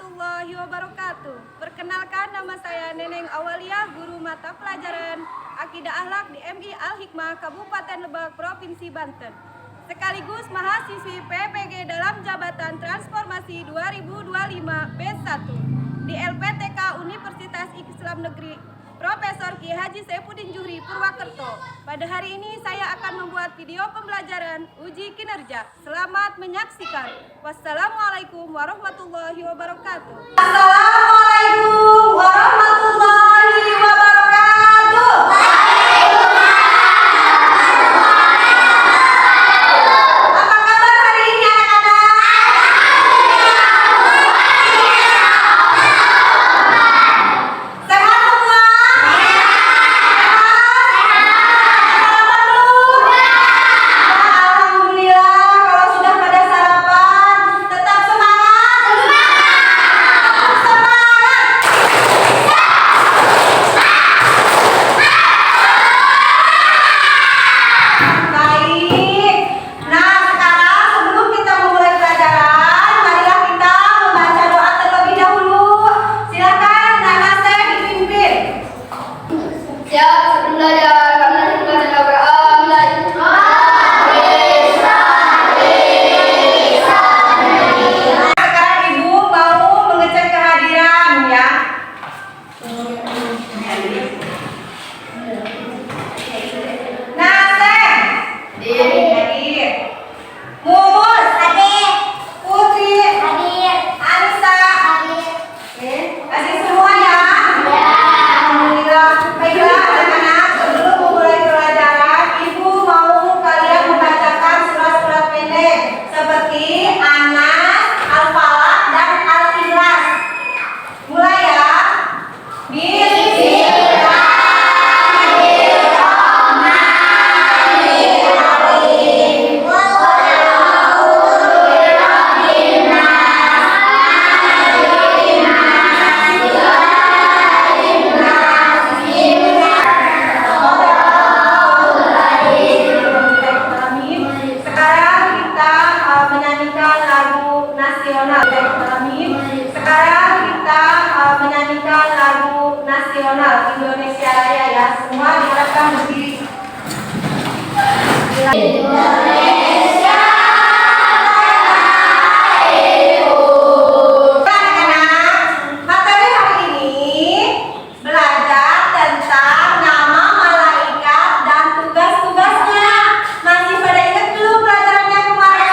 warahmatullahi wabarakatuh. Perkenalkan, nama saya Neneng Awalia, guru mata pelajaran Akidah Akhlak di MI Al-Hikmah Kabupaten Lebak, Provinsi Banten. Sekaligus mahasiswi PPG dalam Jabatan Transformasi 2025 B1 di LPTK Universitas Islam Negeri Profesor Ki Haji Saifuddin Juhri Purwakerto. Pada hari ini saya akan membuat video pembelajaran uji kinerja. Selamat menyaksikan. Wassalamualaikum warahmatullahi wabarakatuh. Assalamualaikum warahmatullahi wabarakatuh. Sekarang kita menyanyikan lagu nasional Indonesia Raya ya. Semua diharapkan berdiri. Indonesia Raya. Anak-anak, materi hari ini belajar tentang nama malaikat dan tugas-tugasnya. Masih pada ingat belum pelajarannya kemarin?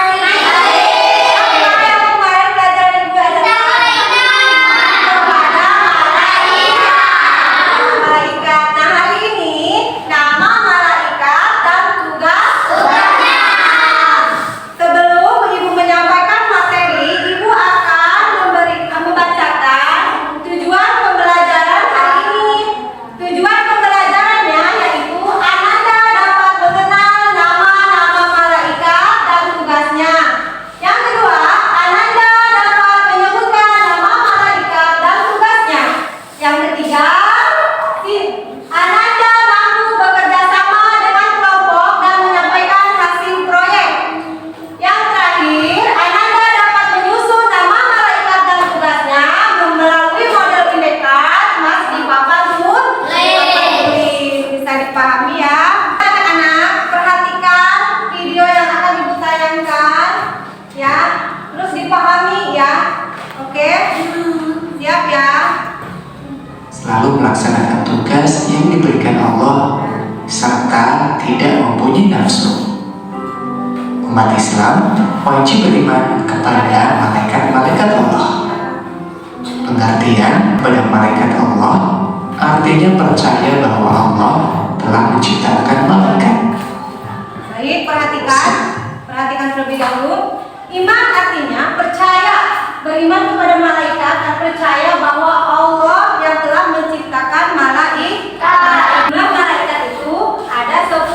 Selalu melaksanakan tugas yang diberikan Allah serta tidak mempunyai nafsu. Umat Islam wajib beriman kepada malaikat-malaikat Allah. Pengertian pada malaikat Allah artinya percaya bahwa Allah telah menciptakan malaikat. Baik, perhatikan terlebih dahulu. Iman artinya percaya, beriman kepada malaikat dan percaya bahwa Allah yang telah menciptakan malaikat. Jumlah malaikat itu ada 10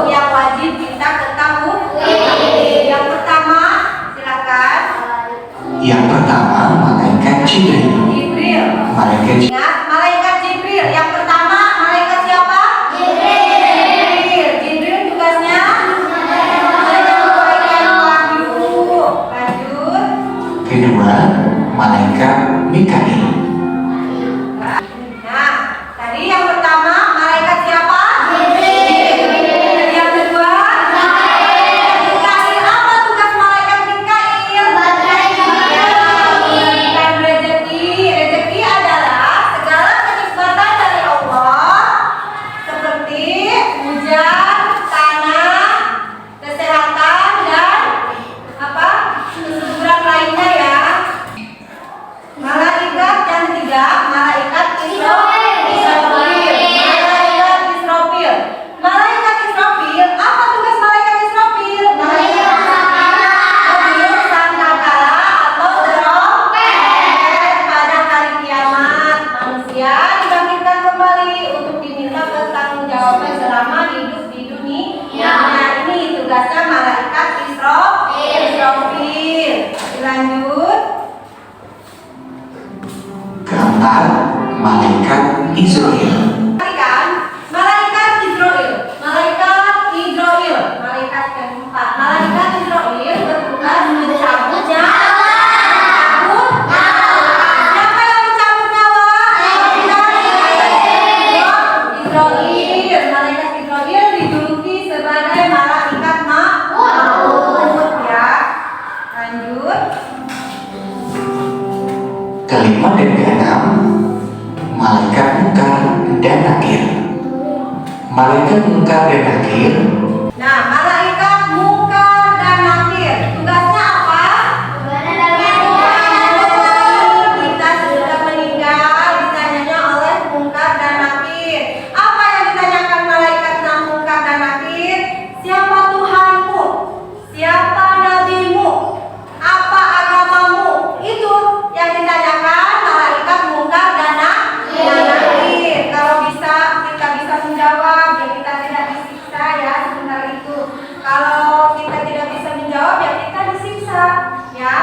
yang wajib kita ketahui. Yang pertama, silakan. Yang pertama, malaikat Jibril. Malaikat Jibril. Ingat, malaikat Jibril. Yang pertama, malaikat siapa? Jibril. Jibril tugasnya menyampaikan wahyu. Lanjut. kedua, malaikat Mikail. Nah, tadi yang pertama malaikat siapa? Jibril. Yang kedua, Mikail. Apa tugas malaikat Mikail? Memberikan rezeki. Rezeki adalah segala kenikmatan dari Allah, seperti hujan, tanah, kesehatan, dan kesuburan lainnya ya. Malaikat yang tiga, malaikat Israfil. Malaikat Israfil. Malaikat Israfil, apa tugas malaikat Israfil? Mengambil sangkakala atau trompet pada hari kiamat. Manusia dibangkitkan kembali untuk diminta pertanggungjawaban selama hidup di dunia. Nah, ini tugasnya malaikat Israfil. Lanjut. Keempat, malaikat Israel. Malaikat Israel. Malaikat keempat. Malaikat Israel bertugas mencabut nyawa. Siapa yang mencabut nyawa? Israel. Malaikat Israel dijuluki sebagai malaikat maut ya. Lanjut. Kelima dan keenam, malaikat Munkar dan Nakir. Malaikat Munkar dan Nakir. Nah, malaikat Munkar dan Nakir tugasnya apa? Kita sudah meninggal, ditanyanya oleh Munkar dan Nakir. Apa yang ditanyakan malaikat Munkar dan Nakir? Siapa Tuhanmu? Siapa nabimu? Apa agamamu? Itu yang ditanyakan malaikat Munkar dan Nakir. Kalau kita bisa menjawab, ya kita tidak disiksa ya sebentar itu. Kalau kita tidak bisa menjawab, ya kita disiksa ya.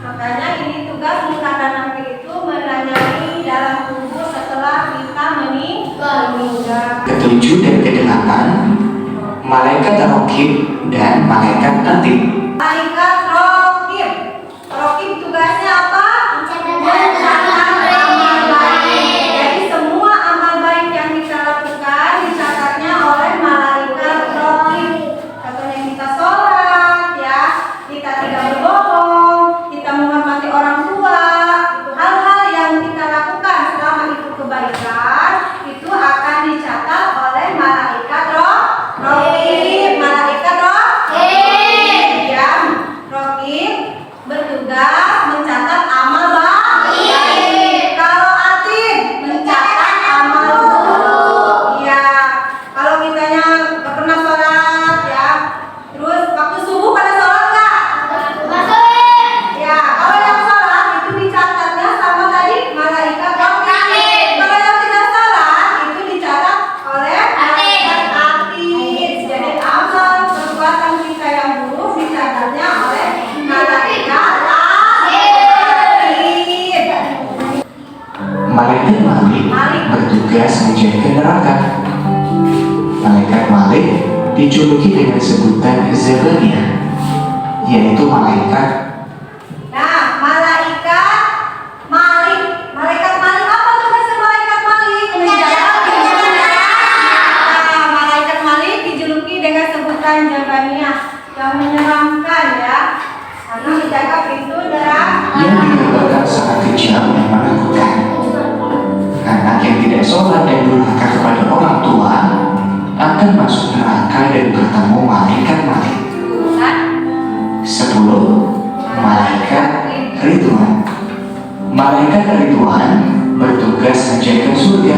Makanya ini tugas Munkar dan Nakir itu menanyai dalam tubuh setelah kita meninggal. Ketujuh dan kedelapan, malaikat Raqib dan malaikat Atid. Malaikat Raqib. Raqib tugasnya apa? Mencatat amal baik. Jadi semua amal baik yang kita lakukan dicatatnya oleh malaikat Raqib. Contohnya kita sholat ya, kita tidak berbohong, kita menghormati orang tua, itu hal-hal yang kita lakukan selama itu kebaikan, itu akan dicatat oleh malaikat Raqib. Malaikat Raqib ya. Raqib bertugas mencatat amal baik. Kalau Atid mencatat amal buruk. Ya, kalau kitanya nggak pernah sholat ya, terus waktu subuh pada sholat nggak? Ya, kalau yang sholat itu dicatatnya sama tadi malaikat Raqib. Kalau yang tidak sholat itu dicatat oleh malaikat Atid. Jadi amal perbuatan kita yang buruk dicatatnya oleh malaikat Atid. Malaikat Malik bertugas menjaga neraka. Malaikat Malik dijuluki dengan sebutan Zebania, yaitu malaikat. Nah, malaikat Malik. Malaikat Malik apa tugasnya malaikat Malik? Menjaga dunia. Nah, malaikat Malik dijuluki dengan sebutan Jabaniyah, yang menyeramkan ya. Karena menjaga pintu neraka. Yang digambarkan sangat kejam dan menakutkan. Anak yang tidak sholat dan durhaka kepada orang tua akan masuk neraka dan bertemu malaikat Malik. 10. Malaikat Ridwan. Malaikat Ridwan bertugas menjaga surga.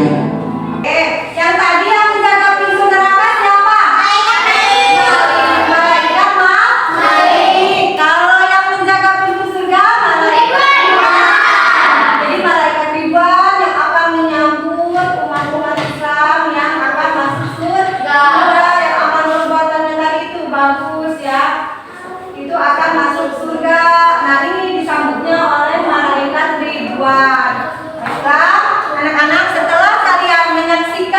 Yang tadi yang menjaga pintu neraka siapa? Malaikat Malik. Kalau yang menjaga pintu surga malaikat Ridwan. Jadi malaikat Ridwan yang akan menyambut umat-umat Islam yang akan masuk surga. Yang amal perbuatannya tadi itu bagus ya, itu akan masuk surga. Nah, ini disambutnya oleh malaikat Ridwan. Baiklah, anak-anak, setelah kalian menyaksikan